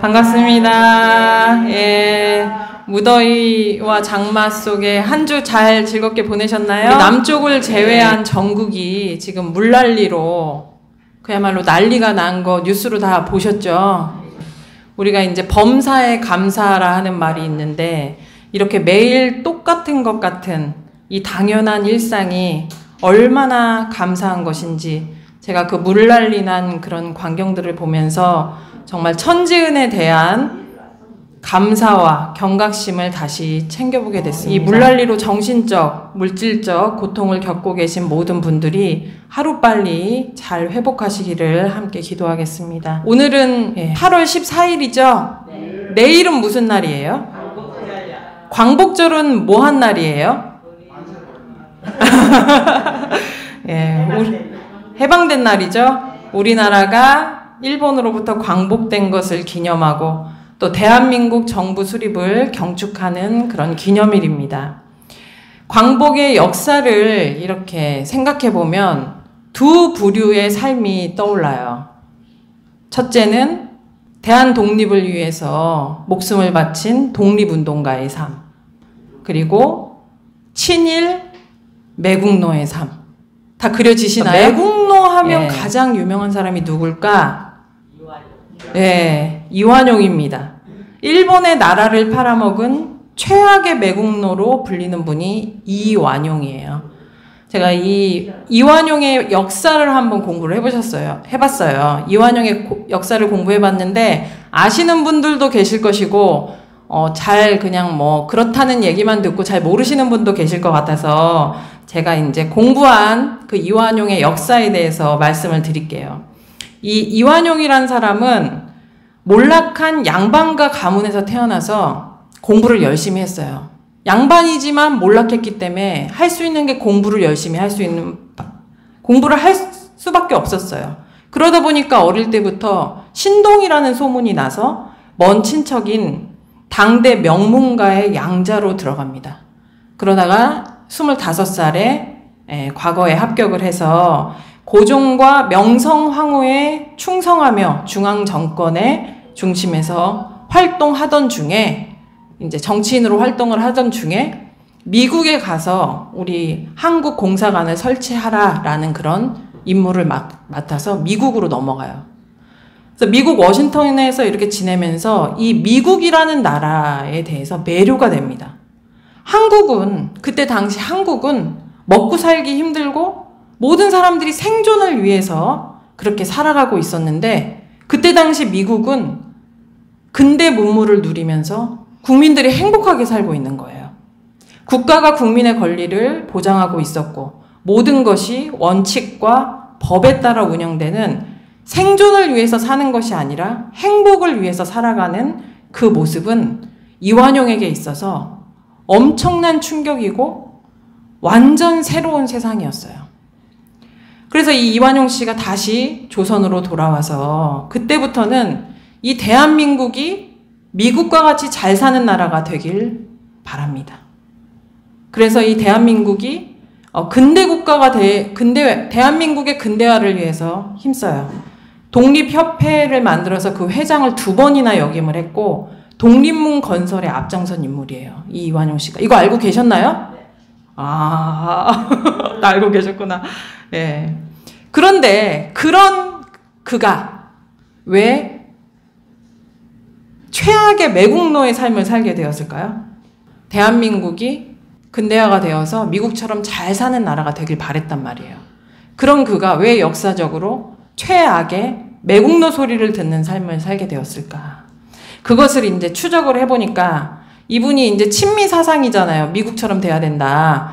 반갑습니다. 예, 무더위와 장마 속에 한 주 잘 즐겁게 보내셨나요? 남쪽을 제외한 전국이 지금 물난리로 그야말로 난리가 난 거 뉴스로 다 보셨죠? 우리가 이제 범사에 감사라 하는 말이 있는데 이렇게 매일 똑같은 것 같은 이 당연한 일상이 얼마나 감사한 것인지 제가 그 물난리 난 그런 광경들을 보면서 정말 천지은에 대한 감사와 경각심을 다시 챙겨보게 됐습니다. 이 물난리로 정신적, 물질적 고통을 겪고 계신 모든 분들이 하루빨리 잘 회복하시기를 함께 기도하겠습니다. 오늘은 8월 14일이죠? 내일은 무슨 날이에요? 광복절은 뭐 한 날이에요? 예, 해방된 날이죠? 우리나라가 일본으로부터 광복된 것을 기념하고 또 대한민국 정부 수립을 경축하는 그런 기념일입니다. 광복의 역사를 이렇게 생각해 보면 두 부류의 삶이 떠올라요. 첫째는 대한 독립을 위해서 목숨을 바친 독립운동가의 삶, 그리고 친일 매국노의 삶. 다 그려지시나요? 매국노 하면 가장 유명한 사람이 누굴까? 네, 이완용입니다. 일본의 나라를 팔아먹은 최악의 매국노로 불리는 분이 이완용이에요. 제가 이 이완용의 역사를 한번 공부를 해봤어요. 이완용의 역사를 공부해봤는데 아시는 분들도 계실 것이고 잘 그냥 뭐 그렇다는 얘기만 듣고 잘 모르시는 분도 계실 것 같아서 제가 이제 공부한 그 이완용의 역사에 대해서 말씀을 드릴게요. 이 이완용이란 사람은 몰락한 양반가 가문에서 태어나서 공부를 열심히 했어요. 양반이지만 몰락했기 때문에 할 수 있는 게 공부를 열심히 공부를 할 수밖에 없었어요. 그러다 보니까 어릴 때부터 신동이라는 소문이 나서 먼 친척인 당대 명문가의 양자로 들어갑니다. 그러다가 25살에 과거에 합격을 해서 고종과 명성황후에 충성하며 중앙정권의 중심에서 활동하던 중에 이제 정치인으로 활동을 하던 중에 미국에 가서 우리 한국 공사관을 설치하라라는 그런 임무를 맡아서 미국으로 넘어가요. 그래서 미국 워싱턴에서 이렇게 지내면서 이 미국이라는 나라에 대해서 매료가 됩니다. 그때 당시 한국은 먹고 살기 힘들고 모든 사람들이 생존을 위해서 그렇게 살아가고 있었는데 그때 당시 미국은 근대 문물을 누리면서 국민들이 행복하게 살고 있는 거예요. 국가가 국민의 권리를 보장하고 있었고 모든 것이 원칙과 법에 따라 운영되는 생존을 위해서 사는 것이 아니라 행복을 위해서 살아가는 그 모습은 이완용에게 있어서 엄청난 충격이고 완전 새로운 세상이었어요. 그래서 이 이완용 씨가 다시 조선으로 돌아와서 그때부터는 이 대한민국이 미국과 같이 잘 사는 나라가 되길 바랍니다. 그래서 이 대한민국이 대한민국의 근대화를 위해서 힘써요. 독립협회를 만들어서 그 회장을 2번이나 역임을 했고 독립문 건설에 앞장선 인물이에요. 이 이완용 씨가. 이거 알고 계셨나요? 알고 계셨구나. 네. 그런데 그런 그가 왜 최악의 매국노의 삶을 살게 되었을까요? 대한민국이 근대화가 되어서 미국처럼 잘 사는 나라가 되길 바랬단 말이에요. 그런 그가 왜 역사적으로 최악의 매국노 소리를 듣는 삶을 살게 되었을까? 그것을 이제 추적을 해보니까 이분이 이제 친미 사상이잖아요. 미국처럼 돼야 된다.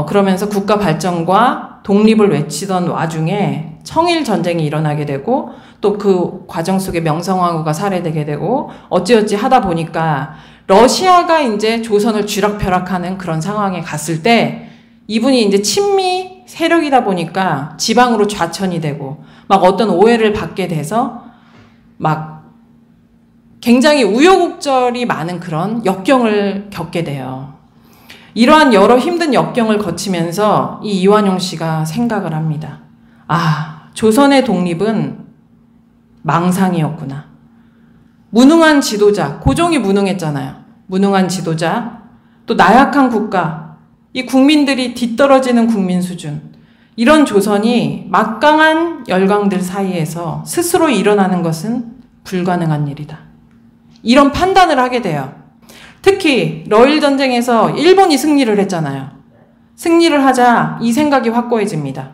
그러면서 국가 발전과 독립을 외치던 와중에 청일 전쟁이 일어나게 되고 또 그 과정 속에 명성황후가 살해되게 되고 어찌어찌 하다 보니까 러시아가 이제 조선을 쥐락펴락하는 그런 상황에 갔을 때 이분이 이제 친미 세력이다 보니까 지방으로 좌천이 되고 막 어떤 오해를 받게 돼서 막 굉장히 우여곡절이 많은 그런 역경을 겪게 돼요. 이러한 여러 힘든 역경을 거치면서 이 이완용 씨가 생각을 합니다. 조선의 독립은 망상이었구나. 무능한 지도자, 고종이 무능했잖아요. 무능한 지도자, 또 나약한 국가, 이 국민들이 뒤떨어지는 국민 수준, 이런 조선이 막강한 열강들 사이에서 스스로 일어나는 것은 불가능한 일이다. 이런 판단을 하게 돼요. 특히 러일 전쟁에서 일본이 승리를 했잖아요. 승리를 하자 이 생각이 확고해집니다.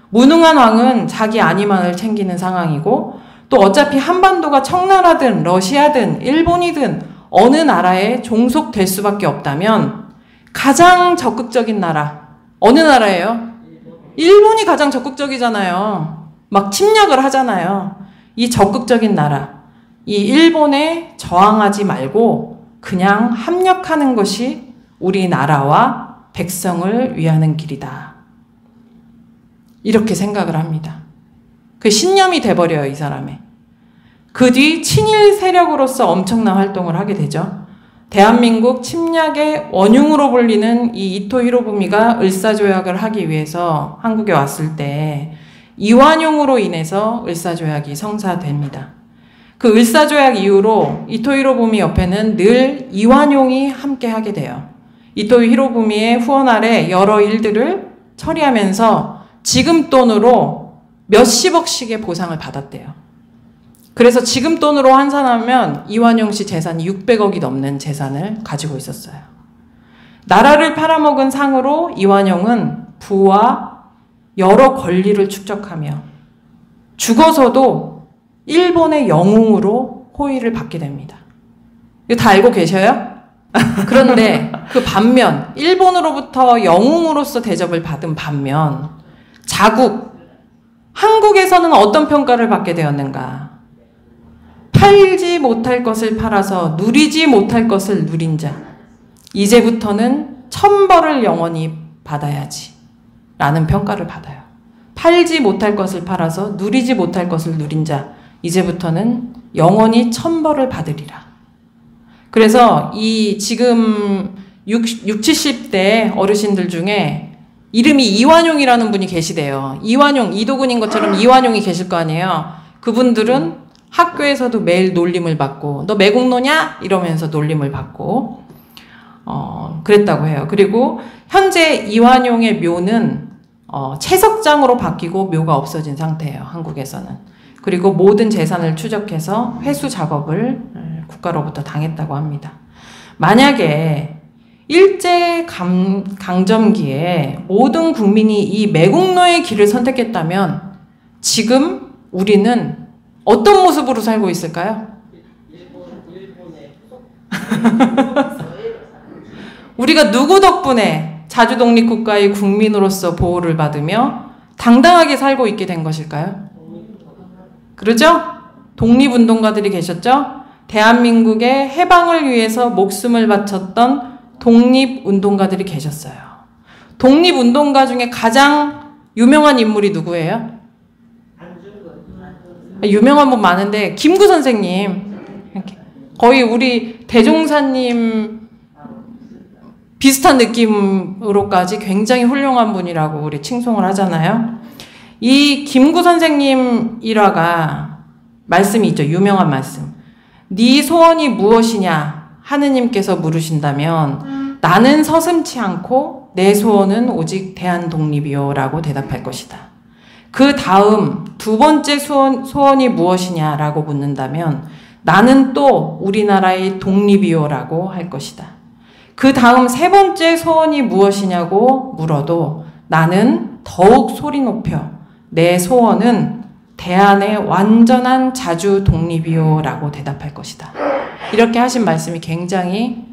무능한 왕은 자기 안위만을 챙기는 상황이고, 또 어차피 한반도가 청나라든 러시아든 일본이든 어느 나라에 종속될 수밖에 없다면 가장 적극적인 나라, 어느 나라예요? 일본이 가장 적극적이잖아요. 막 침략을 하잖아요. 이 적극적인 나라, 이 일본에 저항하지 말고 그냥 합력하는 것이 우리나라와 백성을 위하는 길이다. 이렇게 생각을 합니다. 그 신념이 돼버려요, 이 사람의. 그 뒤 친일 세력으로서 엄청난 활동을 하게 되죠. 대한민국 침략의 원흉으로 불리는 이 이토 히로부미가 을사조약을 하기 위해서 한국에 왔을 때 이완용으로 인해서 을사조약이 성사됩니다. 그 을사조약 이후로 이토 히로부미 옆에는 늘 이완용이 함께 하게 돼요. 이토 히로부미의 후원 아래 여러 일들을 처리하면서 지금 돈으로 몇십억씩의 보상을 받았대요. 그래서 지금 돈으로 환산하면 이완용 씨 재산이 600억이 넘는 재산을 가지고 있었어요. 나라를 팔아먹은 상으로 이완용은 부와 여러 권리를 축적하며 죽어서도 일본의 영웅으로 호의를 받게 됩니다. 이거 다 알고 계셔요? 그런데 그 반면 일본으로부터 영웅으로서 대접을 받은 반면 자국, 한국에서는 어떤 평가를 받게 되었는가? 팔지 못할 것을 팔아서 누리지 못할 것을 누린 자. 이제부터는 천벌을 영원히 받아야지 라는 평가를 받아요. 팔지 못할 것을 팔아서 누리지 못할 것을 누린 자. 이제부터는 영원히 천벌을 받으리라. 그래서 이 지금 70대 어르신들 중에 이름이 이완용이라는 분이 계시대요. 이완용, 이도근인 것처럼 이완용이 계실 거 아니에요. 그분들은 학교에서도 매일 놀림을 받고 너 매국노냐? 이러면서 놀림을 받고 그랬다고 해요. 그리고 현재 이완용의 묘는 채석장으로 바뀌고 묘가 없어진 상태예요. 한국에서는. 그리고 모든 재산을 추적해서 회수 작업을 국가로부터 당했다고 합니다. 만약에 일제 강점기에 모든 국민이 이 매국노의 길을 선택했다면 지금 우리는 어떤 모습으로 살고 있을까요? 우리가 누구 덕분에 자주독립국가의 국민으로서 보호를 받으며 당당하게 살고 있게 된 것일까요? 그러죠? 독립운동가들이 계셨죠? 대한민국의 해방을 위해서 목숨을 바쳤던 독립운동가들이 계셨어요. 독립운동가 중에 가장 유명한 인물이 누구예요? 유명한 분 많은데 김구 선생님, 거의 우리 대종사님 비슷한 느낌으로까지 굉장히 훌륭한 분이라고 우리 칭송을 하잖아요. 이 김구 선생님 일화가 말씀이 있죠. 유명한 말씀. 네 소원이 무엇이냐 하느님께서 물으신다면 나는 서슴지 않고 내 소원은 오직 대한독립이요 라고 대답할 것이다. 그 다음 두 번째 소원이 무엇이냐라고 묻는다면 나는 또 우리나라의 독립이요 라고 할 것이다. 그 다음 세 번째 소원이 무엇이냐고 물어도 나는 더욱 소리 높여 내 소원은 대한의 완전한 자주 독립이요 라고 대답할 것이다. 이렇게 하신 말씀이 굉장히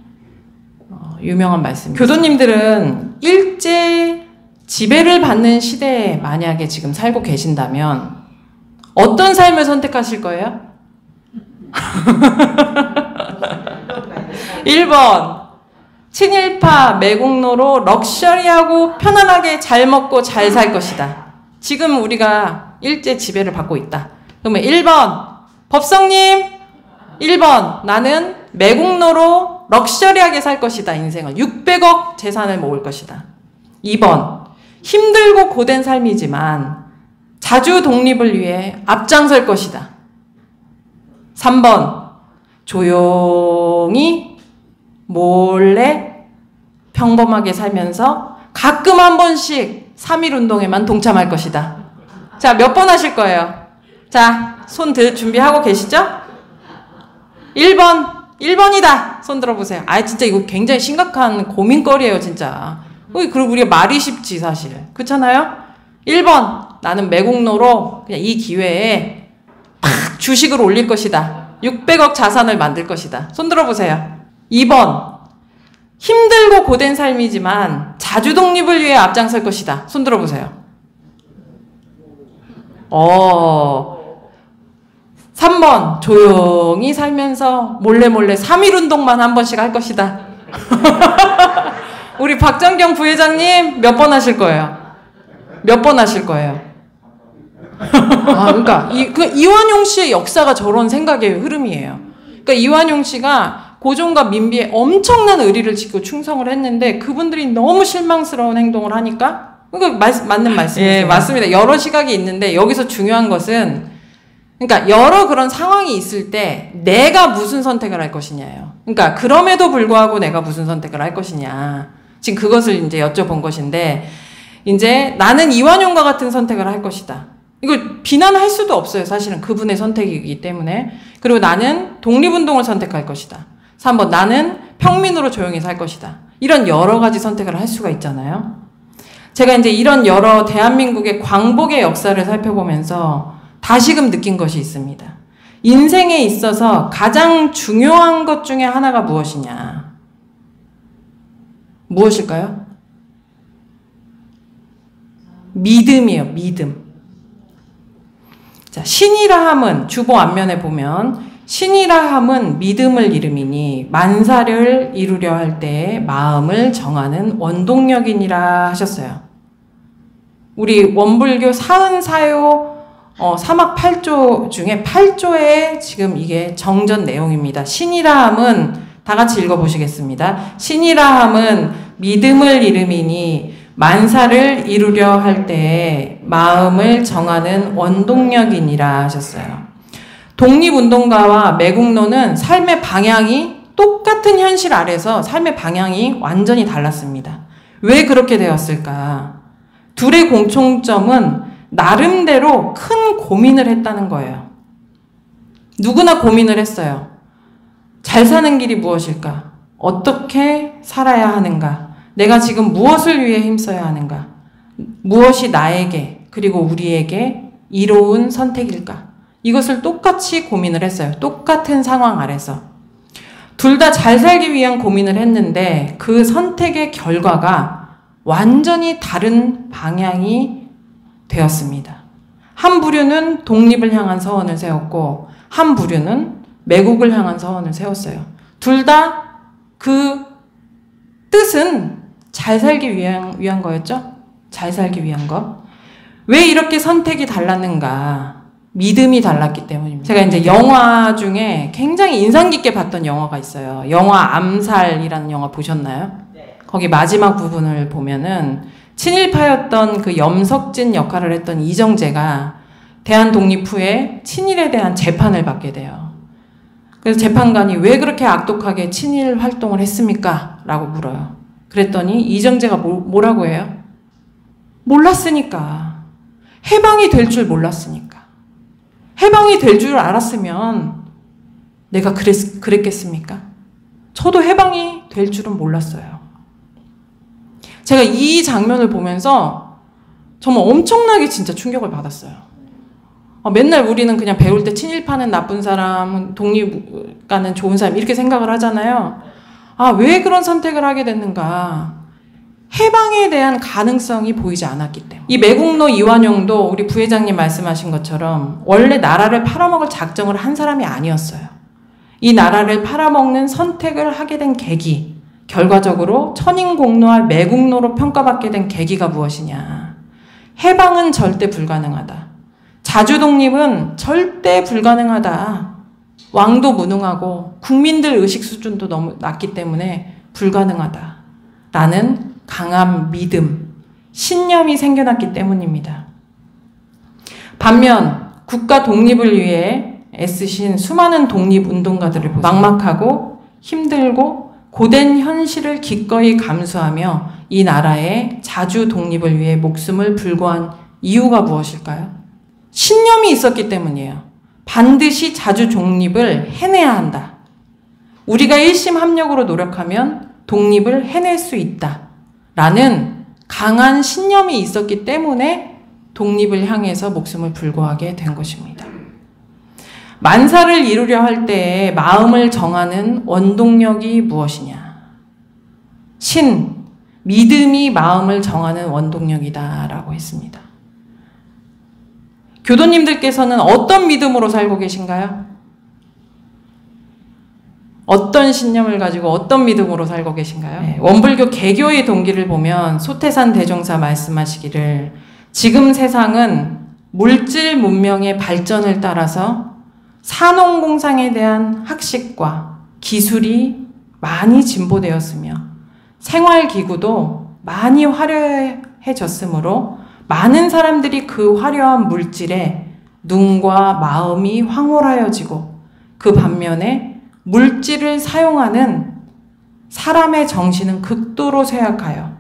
유명한 말씀입니다. 교도님들은 일제 지배를 받는 시대에 만약에 지금 살고 계신다면 어떤 삶을 선택하실 거예요? 1번 친일파 매국노로 럭셔리하고 편안하게 잘 먹고 잘 살 것이다. 지금 우리가 일제 지배를 받고 있다. 그러면 1번 법성님 1번 나는 매국노로 럭셔리하게 살 것이다. 인생을 600억 재산을 모을 것이다. 2번 힘들고 고된 삶이지만 자주 독립을 위해 앞장설 것이다. 3번 조용히 몰래 평범하게 살면서 가끔 한 번씩 3.1운동에만 동참할 것이다. 자, 몇 번 하실 거예요? 자, 손 들 준비하고 계시죠? 1번이다. 손 들어보세요. 아, 진짜 이거 굉장히 심각한 고민거리예요, 진짜. 그리고 우리가 말이 쉽지, 사실. 그렇잖아요? 1번. 나는 매국노로 그냥 이 기회에 팍 주식을 올릴 것이다. 600억 자산을 만들 것이다. 손 들어보세요. 2번. 힘들고 고된 삶이지만 자주 독립을 위해 앞장설 것이다. 손 들어보세요. 3번. 조용히 살면서 몰래 3.1운동만 한 번씩 할 것이다. 우리 박정경 부회장님 몇 번 하실 거예요? 몇 번 하실 거예요? 그러니까 이완용 씨의 역사가 저런 생각의 흐름이에요. 그러니까 이완용 씨가 고종과 민비에 엄청난 의리를 짓고 충성을 했는데 그분들이 너무 실망스러운 행동을 하니까 그러니까 맞는 말씀이세요. 예, 맞습니다. 여러 시각이 있는데 여기서 중요한 것은 그러니까 여러 그런 상황이 있을 때 내가 무슨 선택을 할 것이냐예요. 그러니까 그럼에도 불구하고 내가 무슨 선택을 할 것이냐. 지금 그것을 이제 여쭤본 것인데 이제 나는 이완용과 같은 선택을 할 것이다. 이걸 비난할 수도 없어요. 사실은 그분의 선택이기 때문에. 그리고 나는 독립운동을 선택할 것이다. 3번 나는 평민으로 조용히 살 것이다. 이런 여러 가지 선택을 할 수가 있잖아요. 제가 이제 이런 여러 대한민국의 광복의 역사를 살펴보면서 다시금 느낀 것이 있습니다. 인생에 있어서 가장 중요한 것 중에 하나가 무엇이냐? 무엇일까요? 믿음이에요. 믿음. 자, 신이라 함은 주보 앞면에 보면 신이라 함은 믿음을 이름이니 만사를 이루려 할 때에 마음을 정하는 원동력이니라 하셨어요. 우리 원불교 사은사요 사막 8조 중에 8조에 지금 이게 정전 내용입니다. 신이라 함은 다 같이 읽어보시겠습니다. 신이라 함은 믿음을 이름이니 만사를 이루려 할 때에 마음을 정하는 원동력이니라 하셨어요. 독립운동가와 매국노는 삶의 방향이 똑같은 현실 아래서 삶의 방향이 완전히 달랐습니다. 왜 그렇게 되었을까? 둘의 공통점은 나름대로 큰 고민을 했다는 거예요. 누구나 고민을 했어요. 잘 사는 길이 무엇일까? 어떻게 살아야 하는가? 내가 지금 무엇을 위해 힘써야 하는가? 무엇이 나에게 그리고 우리에게 이로운 선택일까? 이것을 똑같이 고민을 했어요. 똑같은 상황 아래서. 둘 다 잘 살기 위한 고민을 했는데 그 선택의 결과가 완전히 다른 방향이 되었습니다. 한 부류는 독립을 향한 서원을 세웠고 한 부류는 매국을 향한 서원을 세웠어요. 둘 다 그 뜻은 잘 살기 위한 거였죠? 잘 살기 위한 거. 왜 이렇게 선택이 달랐는가? 믿음이 달랐기 때문입니다. 제가 이제 영화 중에 굉장히 인상 깊게 봤던 영화가 있어요. 영화 암살이라는 영화 보셨나요? 네. 거기 마지막 부분을 보면은 친일파였던 그 염석진 역할을 했던 이정재가 대한 독립 후에 친일에 대한 재판을 받게 돼요. 그래서 재판관이 왜 그렇게 악독하게 친일 활동을 했습니까? 라고 물어요. 그랬더니 이정재가 뭐라고 해요? 몰랐으니까. 해방이 될 줄 몰랐으니까. 해방이 될 줄 알았으면 내가 그랬겠습니까? 저도 해방이 될 줄은 몰랐어요. 제가 이 장면을 보면서 정말 엄청나게 진짜 충격을 받았어요. 맨날 우리는 그냥 배울 때 친일파는 나쁜 사람, 독립가는 좋은 사람 이렇게 생각을 하잖아요. 왜 그런 선택을 하게 됐는가? 해방에 대한 가능성이 보이지 않았기 때문에. 이 매국노 이완용도 우리 부회장님 말씀하신 것처럼 원래 나라를 팔아먹을 작정을 한 사람이 아니었어요. 이 나라를 팔아먹는 선택을 하게 된 계기, 결과적으로 천인공노할 매국노로 평가받게 된 계기가 무엇이냐. 해방은 절대 불가능하다. 자주독립은 절대 불가능하다. 왕도 무능하고 국민들 의식 수준도 너무 낮기 때문에 불가능하다. 라는 강한 믿음, 신념이 생겨났기 때문입니다. 반면 국가 독립을 위해 애쓰신 수많은 독립운동가들을 보세요. 막막하고 힘들고 고된 현실을 기꺼이 감수하며 이 나라의 자주 독립을 위해 목숨을 불고한 이유가 무엇일까요? 신념이 있었기 때문이에요. 반드시 자주 독립을 해내야 한다. 우리가 일심합력으로 노력하면 독립을 해낼 수 있다. 라는 강한 신념이 있었기 때문에 독립을 향해서 목숨을 불고하게 된 것입니다. 만사를 이루려 할 때에 마음을 정하는 원동력이 무엇이냐? 믿음이 마음을 정하는 원동력이다 라고 했습니다. 교도님들께서는 어떤 믿음으로 살고 계신가요? 어떤 신념을 가지고 어떤 믿음으로 살고 계신가요? 네, 원불교 개교의 동기를 보면 소태산 대종사 말씀하시기를 지금 세상은 물질 문명의 발전을 따라서 산업공상에 대한 학식과 기술이 많이 진보되었으며 생활기구도 많이 화려해졌으므로 많은 사람들이 그 화려한 물질에 눈과 마음이 황홀하여지고 그 반면에 물질을 사용하는 사람의 정신은 극도로 쇠약하여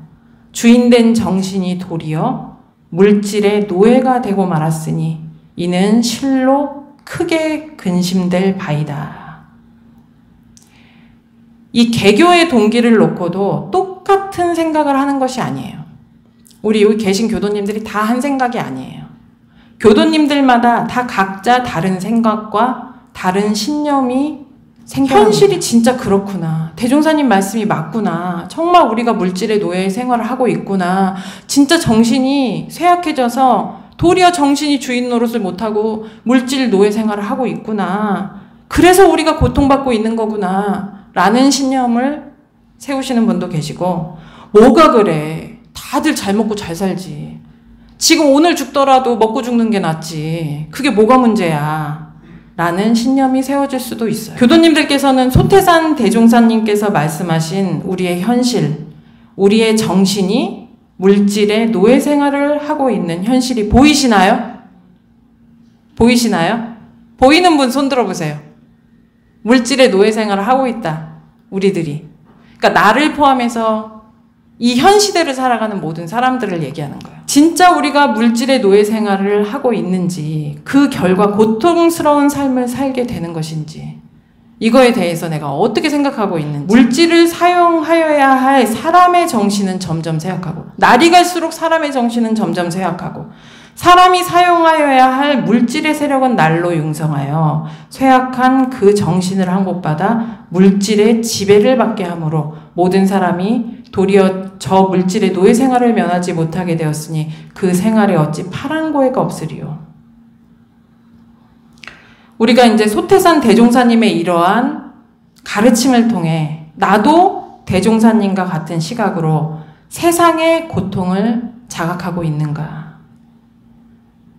주인된 정신이 도리어 물질의 노예가 되고 말았으니 이는 실로 크게 근심될 바이다. 이 개교의 동기를 놓고도 똑같은 생각을 하는 것이 아니에요. 우리 여기 계신 교도님들이 다 한 생각이 아니에요. 교도님들마다 다 각자 다른 생각과 다른 신념이 현실이 진짜 그렇구나. 대종사님 말씀이 맞구나. 정말 우리가 물질의 노예 생활을 하고 있구나. 진짜 정신이 쇠약해져서 도리어 정신이 주인 노릇을 못하고 물질 노예 생활을 하고 있구나. 그래서 우리가 고통받고 있는 거구나. 라는 신념을 세우시는 분도 계시고, 뭐가 그래. 다들 잘 먹고 잘 살지. 지금 오늘 죽더라도 먹고 죽는 게 낫지. 그게 뭐가 문제야. 라는 신념이 세워질 수도 있어요. 교도님들께서는 소태산 대종사님께서 말씀하신 우리의 현실, 우리의 정신이 물질의 노예 생활을 하고 있는 현실이 보이시나요? 보이시나요? 보이는 분 손 들어보세요. 물질의 노예 생활을 하고 있다. 우리들이. 그러니까 나를 포함해서 이 현 시대를 살아가는 모든 사람들을 얘기하는 거예요. 진짜 우리가 물질의 노예 생활을 하고 있는지, 그 결과 고통스러운 삶을 살게 되는 것인지, 이거에 대해서 내가 어떻게 생각하고 있는지. 물질을 사용하여야 할 사람의 정신은 점점 쇠약하고, 날이 갈수록 사람의 정신은 점점 쇠약하고, 사람이 사용하여야 할 물질의 세력은 날로 융성하여 쇠약한 그 정신을 항복받아 물질의 지배를 받게 하므로 모든 사람이 도리어 저 물질의 노예 생활을 면하지 못하게 되었으니 그 생활에 어찌 파랑고해가 없으리요. 우리가 이제 소태산 대종사님의 이러한 가르침을 통해 나도 대종사님과 같은 시각으로 세상의 고통을 자각하고 있는가.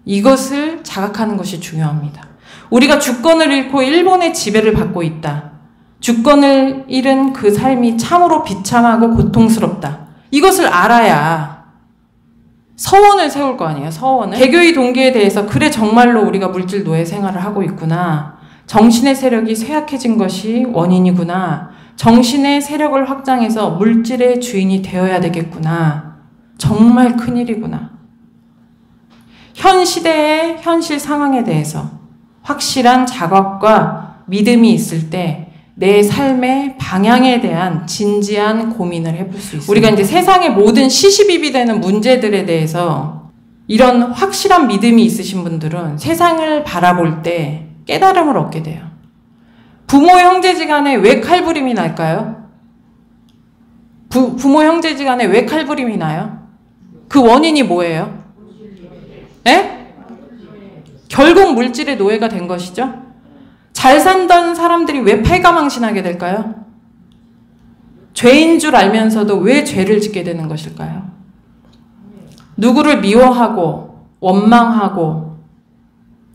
이것을 자각하는 것이 중요합니다. 우리가 주권을 잃고 일본의 지배를 받고 있다. 주권을 잃은 그 삶이 참으로 비참하고 고통스럽다. 이것을 알아야 서원을 세울 거 아니에요. 서원을. 개교의 동기에 대해서 그래 정말로 우리가 물질 노예 생활을 하고 있구나. 정신의 세력이 쇠약해진 것이 원인이구나. 정신의 세력을 확장해서 물질의 주인이 되어야 되겠구나. 정말 큰일이구나. 현 시대의 현실 상황에 대해서 확실한 자각과 믿음이 있을 때 내 삶의 방향에 대한 진지한 고민을 해볼 수 있어요. 우리가 이제 세상의 모든 시시비비 되는 문제들에 대해서 이런 확실한 믿음이 있으신 분들은 세상을 바라볼 때 깨달음을 얻게 돼요. 부모 형제지간에 왜 칼부림이 날까요? 부모 형제지간에 왜 칼부림이 나요? 그 원인이 뭐예요? 예? 결국 물질의 노예가 된 것이죠. 잘 산던 사람들이 왜 패가망신하게 될까요? 죄인 줄 알면서도 왜 죄를 짓게 되는 것일까요? 누구를 미워하고 원망하고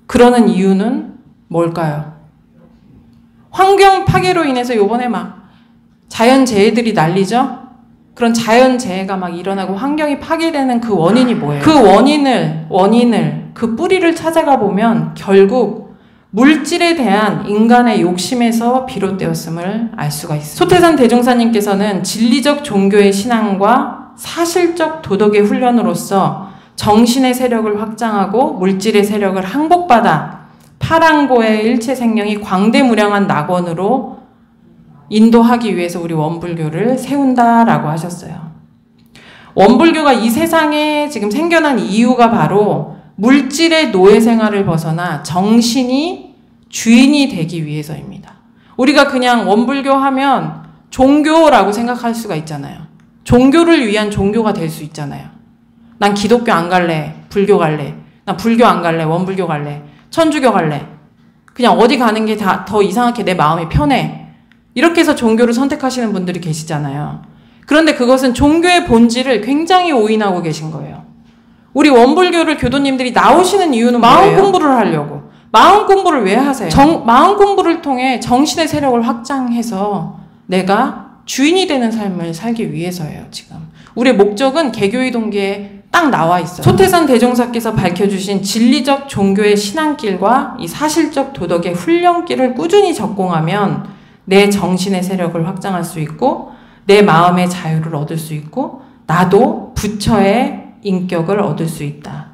그러는 이유는 뭘까요? 환경 파괴로 인해서 요번에 막 자연재해들이 난리죠? 그런 자연재해가 막 일어나고 환경이 파괴되는 그 원인이 뭐예요? 그 원인을 그 뿌리를 찾아가 보면 결국 물질에 대한 인간의 욕심에서 비롯되었음을 알 수가 있습니다. 소태산 대종사님께서는 진리적 종교의 신앙과 사실적 도덕의 훈련으로서 정신의 세력을 확장하고 물질의 세력을 항복받아 파랑고의 일체 생명이 광대무량한 낙원으로 인도하기 위해서 우리 원불교를 세운다라고 하셨어요. 원불교가 이 세상에 지금 생겨난 이유가 바로 물질의 노예 생활을 벗어나 정신이 주인이 되기 위해서입니다. 우리가 그냥 원불교 하면 종교라고 생각할 수가 있잖아요. 종교를 위한 종교가 될 수 있잖아요. 난 기독교 안 갈래, 불교 갈래, 난 불교 안 갈래, 원불교 갈래, 천주교 갈래. 그냥 어디 가는 게 다 더 이상하게 내 마음이 편해. 이렇게 해서 종교를 선택하시는 분들이 계시잖아요. 그런데 그것은 종교의 본질을 굉장히 오인하고 계신 거예요. 우리 원불교를 교도님들이 나오시는 이유는 마음 뭐예요? 공부를 하려고. 마음 공부를 왜 하세요? 마음 공부를 통해 정신의 세력을 확장해서 내가 주인이 되는 삶을 살기 위해서예요, 지금. 우리의 목적은 개교의 동기에 딱 나와 있어요. 소태산 대종사께서 밝혀주신 진리적 종교의 신앙길과 이 사실적 도덕의 훈련길을 꾸준히 적공하면 내 정신의 세력을 확장할 수 있고 내 마음의 자유를 얻을 수 있고 나도 부처의 인격을 얻을 수 있다.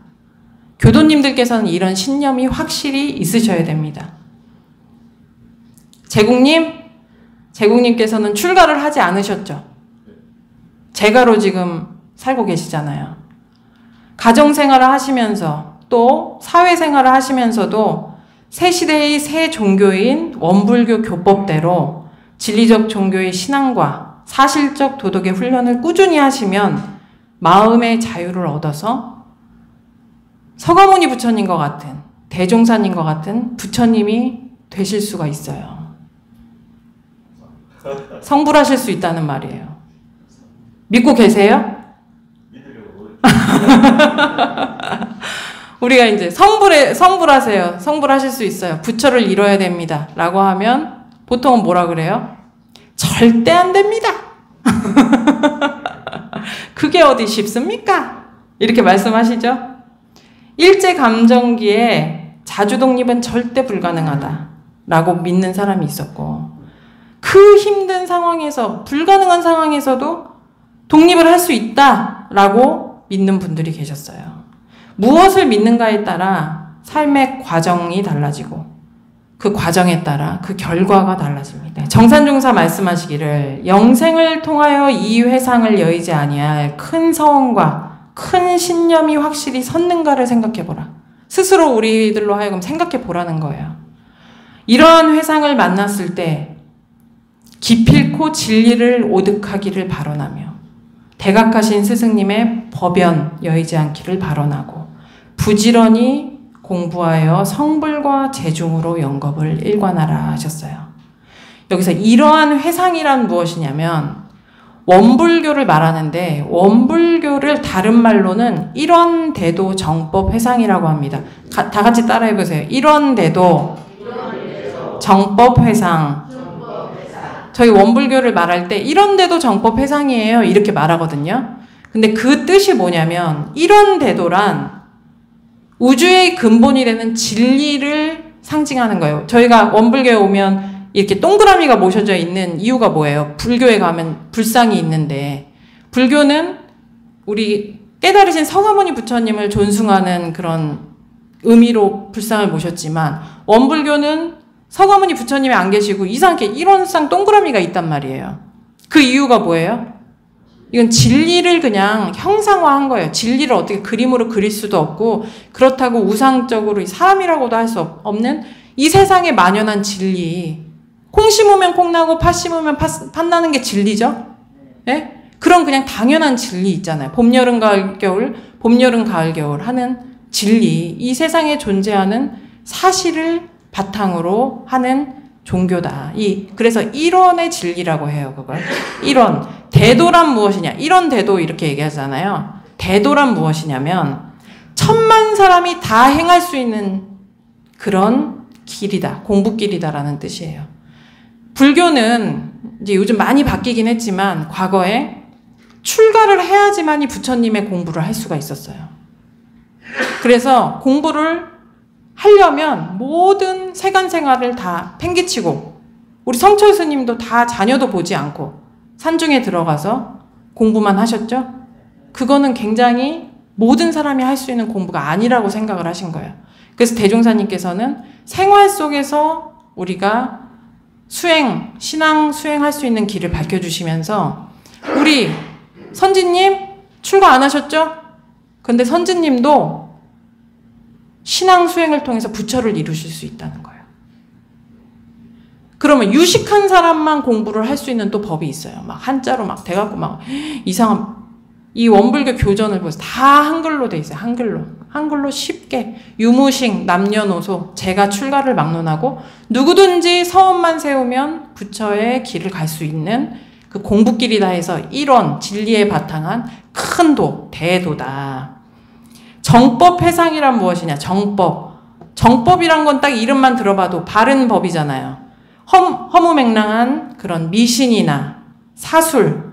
교도님들께서는 이런 신념이 확실히 있으셔야 됩니다. 제국님께서는 출가를 하지 않으셨죠? 재가로 지금 살고 계시잖아요. 가정생활을 하시면서 또 사회생활을 하시면서도 새 시대의 새 종교인 원불교 교법대로 진리적 종교의 신앙과 사실적 도덕의 훈련을 꾸준히 하시면 마음의 자유를 얻어서 서가모니 부처님과 같은 대종사님과 같은 부처님이 되실 수가 있어요. 성불하실 수 있다는 말이에요. 믿고 계세요? 우리가 이제 성불하세요. 성불하실 수 있어요. 부처를 이뤄야 됩니다. 라고 하면 보통은 뭐라 그래요? 절대 안 됩니다. 그게 어디 쉽습니까? 이렇게 말씀하시죠? 일제감정기에 자주독립은 절대 불가능하다 라고 믿는 사람이 있었고 그 힘든 상황에서 불가능한 상황에서도 독립을 할 수 있다 라고 믿는 분들이 계셨어요. 무엇을 믿는가에 따라 삶의 과정이 달라지고 그 과정에 따라 그 결과가 달라집니다. 정산종사 말씀하시기를 영생을 통하여 이 회상을 여의지 아니할 큰 서원과 큰 신념이 확실히 섰는가를 생각해보라. 스스로 우리들로 하여금 생각해보라는 거예요. 이러한 회상을 만났을 때 기필코 진리를 오득하기를 발언하며 대각하신 스승님의 법연 여의지 않기를 발언하고 부지런히 공부하여 성불과 재중으로 영겁을 일관하라 하셨어요. 여기서 이러한 회상이란 무엇이냐면 원불교를 말하는데 원불교를 다른 말로는 일원대도 정법 회상이라고 합니다. 다 같이 따라해보세요. 일원대도 정법 회상. 저희 원불교를 말할 때 일원대도 정법 회상이에요 이렇게 말하거든요. 근데 그 뜻이 뭐냐면 일원대도란 우주의 근본이 되는 진리를 상징하는 거예요. 저희가 원불교에 오면 이렇게 동그라미가 모셔져 있는 이유가 뭐예요? 불교에 가면 불상이 있는데 불교는 우리 깨달으신 서가모니 부처님을 존숭하는 그런 의미로 불상을 모셨지만 원불교는 서가모니 부처님이 안 계시고 이상하게 일원상 동그라미가 있단 말이에요. 그 이유가 뭐예요? 이건 진리를 그냥 형상화한 거예요. 진리를 어떻게 그림으로 그릴 수도 없고 그렇다고 우상적으로 사람이라고도 할 수 없는 이 세상에 만연한 진리. 콩 심으면 콩 나고 팥 심으면 팥 나는 게 진리죠? 네? 그런 그냥 당연한 진리 있잖아요. 봄, 여름, 가을, 겨울, 봄, 여름, 가을, 겨울 하는 진리. 이 세상에 존재하는 사실을 바탕으로 하는 종교다. 그래서 일원의 진리라고 해요, 그걸. 일원. 대도란 무엇이냐? 일원대도 이렇게 얘기하잖아요. 대도란 무엇이냐면 천만 사람이 다 행할 수 있는 그런 길이다. 공부길이다라는 뜻이에요. 불교는 이제 요즘 많이 바뀌긴 했지만 과거에 출가를 해야지만이 부처님의 공부를 할 수가 있었어요. 그래서 공부를 하려면 모든 세간 생활을 다 팽개치고, 우리 성철 스님도 다 자녀도 보지 않고 산중에 들어가서 공부만 하셨죠? 그거는 굉장히 모든 사람이 할 수 있는 공부가 아니라고 생각을 하신 거예요. 그래서 대종사님께서는 생활 속에서 우리가 신앙 수행할 수 있는 길을 밝혀주시면서, 우리 선지님 출가 안 하셨죠? 근데 선지님도 신앙 수행을 통해서 부처를 이루실 수 있다는 거예요. 그러면 유식한 사람만 공부를 할 수 있는 또 법이 있어요. 막 한자로 막 돼갖고 막 이상한, 이 원불교 교전을 보세요. 다 한글로 돼 있어요. 한글로 쉽게 유무식, 남녀노소, 제가 출가를 막론하고 누구든지 서원만 세우면 부처의 길을 갈 수 있는 그 공부길이다 해서 일원, 진리에 바탕한 큰 도, 대도다. 정법 회상이란 무엇이냐? 정법이란 건 딱 이름만 들어봐도 바른 법이잖아요. 허무맹랑한 그런 미신이나 사술,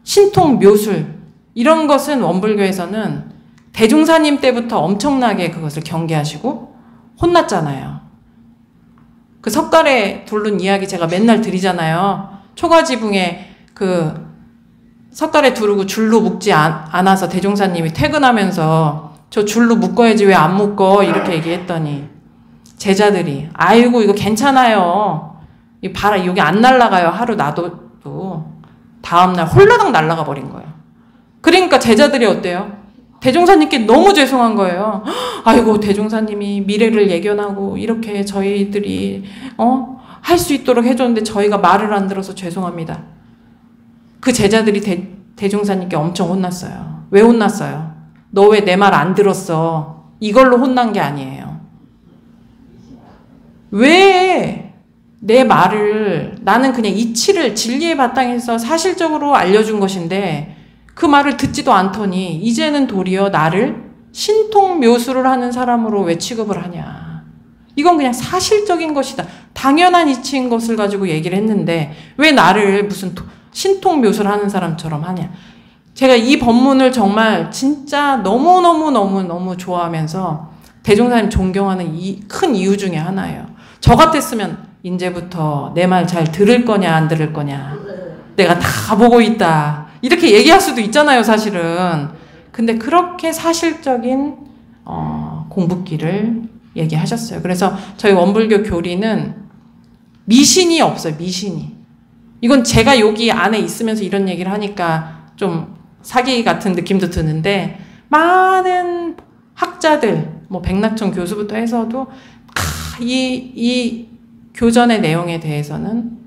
신통 묘술, 이런 것은 원불교에서는 대종사님 때부터 엄청나게 그것을 경계하시고 혼났잖아요. 그 석가래 두른 이야기 제가 맨날 드리잖아요. 초가지붕에 그 석가래 두르고 줄로 묶지 않아서 대종사님이 퇴근하면서 저 줄로 묶어야지 왜 안 묶어? 이렇게 얘기했더니 제자들이 아이고 이거 괜찮아요. 이 봐라 여기 안 날아가요. 하루 놔둬도 다음날 홀라당 날아가 버린 거예요. 그러니까 제자들이 어때요? 대종사님께 너무 죄송한 거예요. 아이고 대종사님이 미래를 예견하고 이렇게 저희들이 할 수 있도록 해줬는데 저희가 말을 안 들어서 죄송합니다. 그 제자들이 대종사님께 엄청 혼났어요. 왜 혼났어요? 너 왜 내 말 안 들었어? 이걸로 혼난 게 아니에요. 왜 내 말을, 나는 그냥 이치를 진리의 바탕에서 사실적으로 알려준 것인데 그 말을 듣지도 않더니 이제는 도리어 나를 신통묘수를 하는 사람으로 왜 취급을 하냐. 이건 그냥 사실적인 것이다. 당연한 이치인 것을 가지고 얘기를 했는데 왜 나를 무슨 신통묘수를 하는 사람처럼 하냐. 제가 이 법문을 정말 진짜 너무 좋아하면서 대종사님 존경하는 큰 이유 중에 하나예요. 저 같았으면 이제부터 내 말 잘 들을 거냐 안 들을 거냐. 내가 다 보고 있다. 이렇게 얘기할 수도 있잖아요, 사실은. 근데 그렇게 사실적인 공부길을 얘기하셨어요. 그래서 저희 원불교 교리는 미신이 없어요, 미신이. 이건 제가 여기 안에 있으면서 이런 얘기를 하니까 좀 사기 같은 느낌도 드는데, 많은 학자들, 뭐 백낙천 교수부터 해서도 이 교전의 내용에 대해서는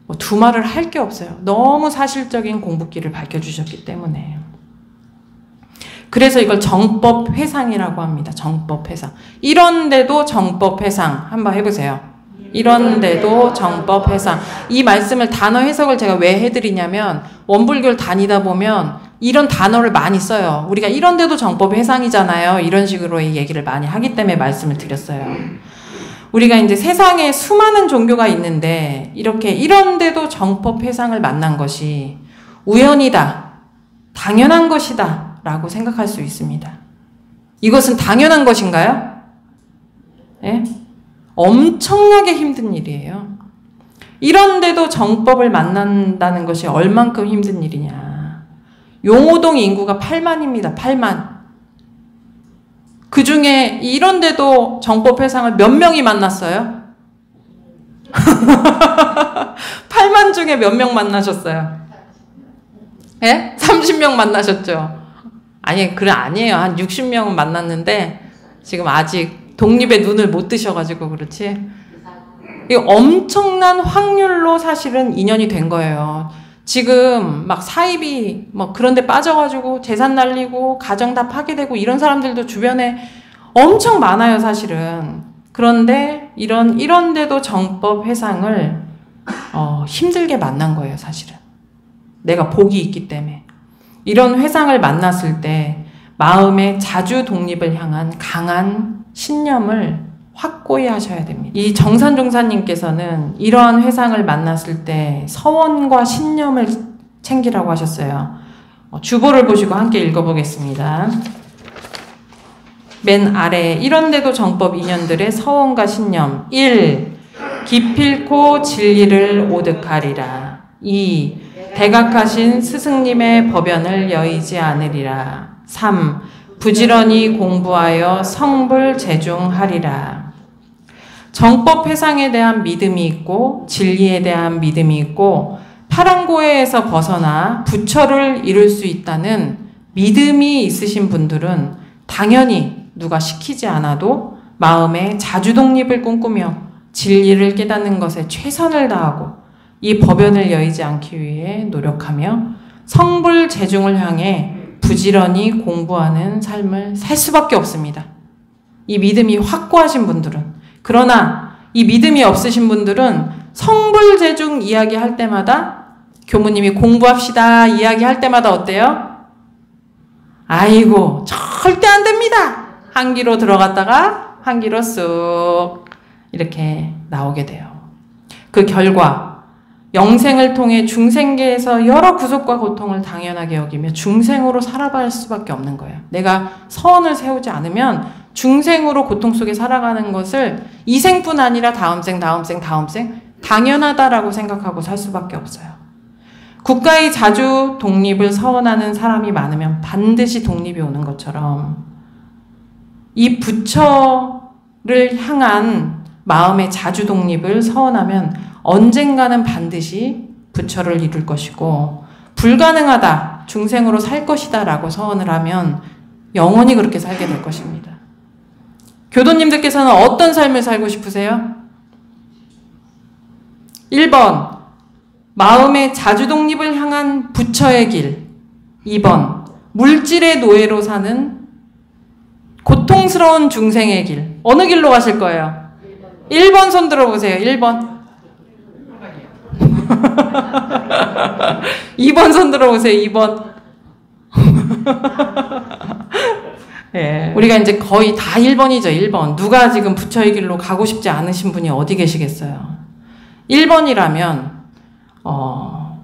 뭐 두말을 할 게 없어요. 너무 사실적인 공부길을 밝혀주셨기 때문에. 그래서 이걸 정법회상이라고 합니다. 정법회상. 이런데도 정법회상 한번 해보세요. 이런데도 정법회상. 이 말씀을 단어 해석을 제가 왜 해드리냐면 원불교를 다니다 보면 이런 단어를 많이 써요. 우리가 이런데도 정법회상이잖아요. 이런 식으로 이 얘기를 많이 하기 때문에 말씀을 드렸어요. 우리가 이제 세상에 수많은 종교가 있는데 이렇게 이런데도 정법회상을 만난 것이 우연이다, 당연한 것이다 라고 생각할 수 있습니다. 이것은 당연한 것인가요? 예? 엄청나게 힘든 일이에요. 이런데도 정법을 만난다는 것이 얼만큼 힘든 일이냐. 용호동 인구가 8만입니다. 8만. 그 중에 이런데도 정법회상을 몇 명이 만났어요? 8만 중에 몇 명 만나셨어요? 예? 30명 만나셨죠? 아니, 그래, 아니에요. 한 60명은 만났는데, 지금 아직 독립의 눈을 못 뜨셔가지고 그렇지. 이 엄청난 확률로 사실은 인연이 된 거예요. 지금 막 사입이 뭐 그런 데 빠져가지고 재산 날리고 가정 다 파괴되고 이런 사람들도 주변에 엄청 많아요, 사실은. 그런데 이런데도 정법 회상을 힘들게 만난 거예요, 사실은. 내가 복이 있기 때문에. 이런 회상을 만났을 때 마음의 자주 독립을 향한 강한 신념을 확고히 하셔야 됩니다. 이 정산종사님께서는 이러한 회상을 만났을 때 서원과 신념을 챙기라고 하셨어요. 주보를 보시고 함께 읽어보겠습니다. 맨 아래 이런데도 정법 인연들의 서원과 신념. 1. 기필코 진리를 오득하리라. 2. 대각하신 스승님의 법연을 여의지 않으리라. 3. 부지런히 공부하여 성불재중하리라. 정법 회상에 대한 믿음이 있고 진리에 대한 믿음이 있고 파랑고해에서 벗어나 부처를 이룰 수 있다는 믿음이 있으신 분들은 당연히 누가 시키지 않아도 마음에 자주독립을 꿈꾸며 진리를 깨닫는 것에 최선을 다하고 이 법연을 여의지 않기 위해 노력하며 성불재중을 향해 부지런히 공부하는 삶을 살 수밖에 없습니다. 이 믿음이 확고하신 분들은. 그러나 이 믿음이 없으신 분들은 성불재중 이야기할 때마다 교무님이 공부합시다 이야기할 때마다 어때요? 아이고 절대 안 됩니다. 한 귀로 들어갔다가 한 귀로 쑥 이렇게 나오게 돼요. 그 결과 영생을 통해 중생계에서 여러 구속과 고통을 당연하게 여기며 중생으로 살아갈 수밖에 없는 거예요. 내가 서원을 세우지 않으면 중생으로 고통 속에 살아가는 것을 이 생뿐 아니라 다음 생 당연하다라고 생각하고 살 수밖에 없어요. 국가의 자주 독립을 서원하는 사람이 많으면 반드시 독립이 오는 것처럼 이 부처를 향한 마음의 자주 독립을 서원하면 언젠가는 반드시 부처를 이룰 것이고 불가능하다, 중생으로 살 것이다 라고 서원을 하면 영원히 그렇게 살게 될 것입니다. 교도님들께서는 어떤 삶을 살고 싶으세요? 1번 마음의 자주독립을 향한 부처의 길. 2번 물질의 노예로 사는 고통스러운 중생의 길. 어느 길로 가실 거예요? 1번 손 들어보세요. 1번 2번 손 들어보세요. 2번 예, 우리가 이제 거의 다 1번이죠. 1번. 누가 지금 부처의 길로 가고 싶지 않으신 분이 어디 계시겠어요? 1번이라면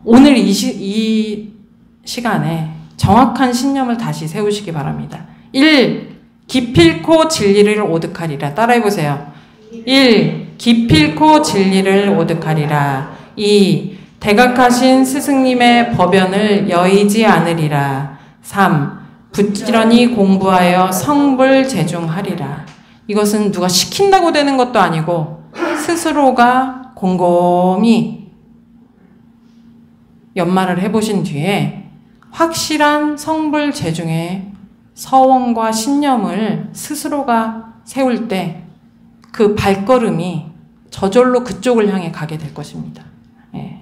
오늘 이 시간에 정확한 신념을 다시 세우시기 바랍니다. 1. 기필코 진리를 오득하리라. 따라해보세요. 1. 기필코 진리를 오득하리라. 2. 대각하신 스승님의 법연을 여의지 않으리라. 3. 부지런히 공부하여 성불재중하리라. 이것은 누가 시킨다고 되는 것도 아니고 스스로가 곰곰이 연말을 해보신 뒤에 확실한 성불재중의 서원과 신념을 스스로가 세울 때 그 발걸음이 저절로 그쪽을 향해 가게 될 것입니다. 예.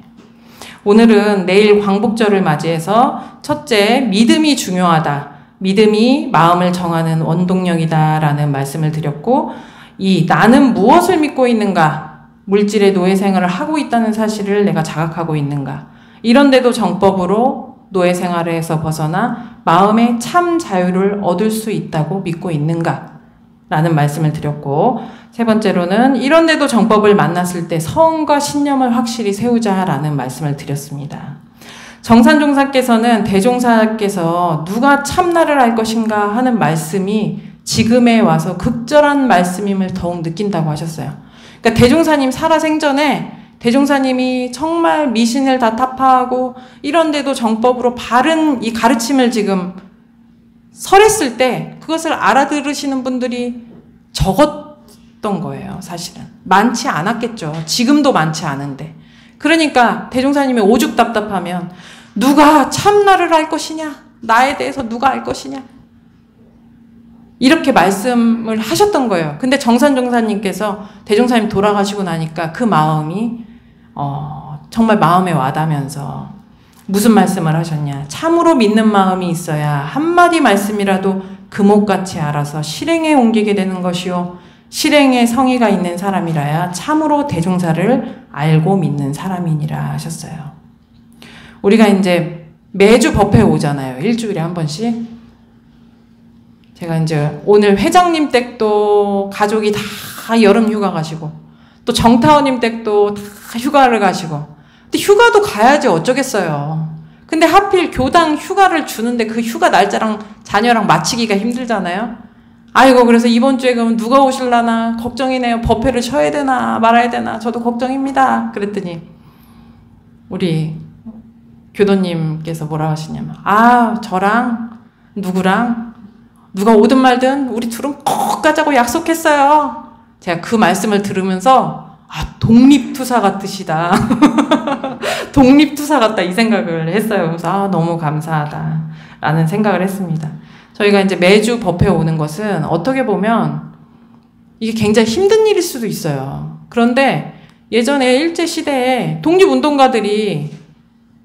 오늘은 내일 광복절을 맞이해서 첫째, 믿음이 중요하다. 믿음이 마음을 정하는 원동력이다 라는 말씀을 드렸고, 이 나는 무엇을 믿고 있는가? 물질의 노예 생활을 하고 있다는 사실을 내가 자각하고 있는가? 이런데도 정법으로 노예 생활에서 벗어나 마음의 참 자유를 얻을 수 있다고 믿고 있는가? 라는 말씀을 드렸고, 세 번째로는 이런데도 정법을 만났을 때 서원과 신념을 확실히 세우자라는 말씀을 드렸습니다. 정산종사께서는 대종사께서 누가 참나를 알 것인가 하는 말씀이 지금에 와서 극절한 말씀임을 더욱 느낀다고 하셨어요. 그러니까 대종사님 살아생전에 대종사님이 정말 미신을 다 타파하고 이런데도 정법으로 바른 이 가르침을 지금 설했을 때 그것을 알아들으시는 분들이 적었던 거예요. 사실은 많지 않았겠죠. 지금도 많지 않은데. 그러니까 대종사님이 오죽 답답하면 누가 참나를 알 것이냐? 나에 대해서 누가 알 것이냐? 이렇게 말씀을 하셨던 거예요. 근데 정산종사님께서 대종사님 돌아가시고 나니까 그 마음이 정말 마음에 와닿으면서 무슨 말씀을 하셨냐? 참으로 믿는 마음이 있어야 한마디 말씀이라도 금옥같이 알아서 실행에 옮기게 되는 것이요. 실행에 성의가 있는 사람이라야 참으로 대종사를 알고 믿는 사람이니라 하셨어요. 우리가 이제 매주 법회 오잖아요. 일주일에 한 번씩. 제가 이제 오늘 회장님 댁도 가족이 다 여름 휴가 가시고 또 정타원님 댁도 다 휴가를 가시고 근데 휴가도 가야지 어쩌겠어요. 근데 하필 교당 휴가를 주는데 그 휴가 날짜랑 자녀랑 맞추기가 힘들잖아요. 아이고, 그래서 이번 주에 그럼 누가 오실라나 걱정이네요. 법회를 쳐야 되나 말아야 되나 저도 걱정입니다. 그랬더니 우리 교도님께서 뭐라 하시냐면, 저랑 누구랑 누가 오든 말든 우리 둘은 꼭 가자고 약속했어요. 제가 그 말씀을 들으면서 독립투사 같으시다. 독립투사 같다 이 생각을 했어요. 그래서 너무 감사하다 라는 생각을 했습니다. 저희가 이제 매주 법회 오는 것은 어떻게 보면 이게 굉장히 힘든 일일 수도 있어요. 그런데 예전에 일제시대에 독립운동가들이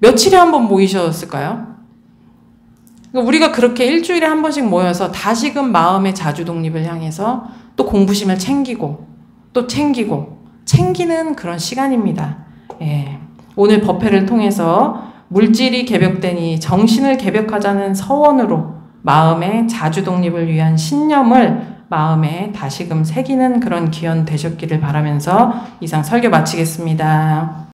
며칠에 한 번 모이셨을까요? 우리가 그렇게 일주일에 한 번씩 모여서 다시금 마음의 자주독립을 향해서 또 공부심을 챙기고 또 챙기는 그런 시간입니다. 예. 오늘 법회를 통해서 물질이 개벽되니 정신을 개벽하자는 서원으로 마음의 자주독립을 위한 신념을 마음에 다시금 새기는 그런 기원 되셨기를 바라면서 이상 설교 마치겠습니다.